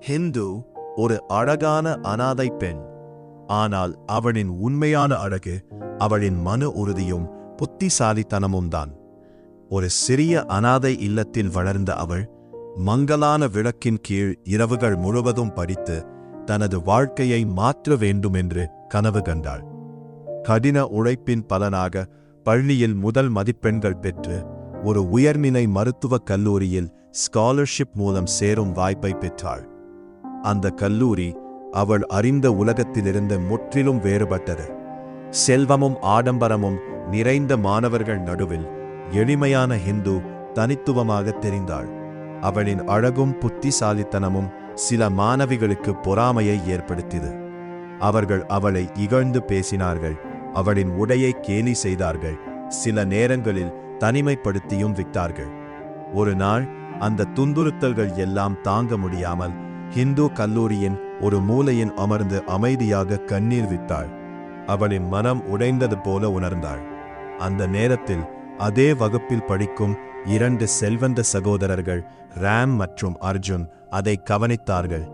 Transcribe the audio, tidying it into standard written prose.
ஹிந்து ஒரு அழகான அனாதை பெண். ஆனால் அவளின் உண்மையான அழகு அவளின் மன உறுதியும் புத்திசாலித்தனமும் தான். ஒரு சிறிய அனாதை இல்லத்தில் வளர்ந்த அவள் மங்கலான விளக்கின் கீழ் இரவுகள் முழுவதும் படித்து தனது வாழ்க்கையை மாற்ற வேண்டும் என்று கனவு கண்டாள். கடின உழைப்பின் பலனாக பள்ளியில் முதல் மதிப்பெண்கள் பெற்று ஒரு உயர்நிலை மருத்துவக் கல்லூரியில் ஸ்காலர்ஷிப் மூலம் சேரும் வாய்ப்பை பெற்றாள். அந்த கல்லூரி அவள் அறிந்த உலகத்திலிருந்து முற்றிலும் வேறுபட்டது. செல்வமும் ஆடம்பரமும் நிறைந்த மாணவர்கள் நடுவில் எளிமையான ஹிந்து தனித்துவமாக தெரிந்தாள். அவளின் அழகும் புத்திசாலித்தனமும் சில மாணவிகளுக்கு பொறாமையை ஏற்படுத்தியது. அவர்கள் அவளை இகழ்ந்து பேசினார்கள், அவளின் உடையை கேலி செய்தார்கள், சில நேரங்களில் தனிமைப்படுத்தியும் விட்டார்கள். ஒரு நாள் அந்த துன்புறுத்தல்கள் எல்லாம் தாங்க முடியாமல் ஹிந்து கல்லூரியின் ஒரு மூலையின் அமர்ந்து அமைதியாக கண்ணீர் விட்டாள். அவளின் மனம் உடைந்தது போல உணர்ந்தாள். அந்த நேரத்தில் அதே வகுப்பில் படிக்கும் 2 செல்வந்த சகோதரர்கள் ராம் மற்றும் அர்ஜுன் அதை கவனித்தார்கள்.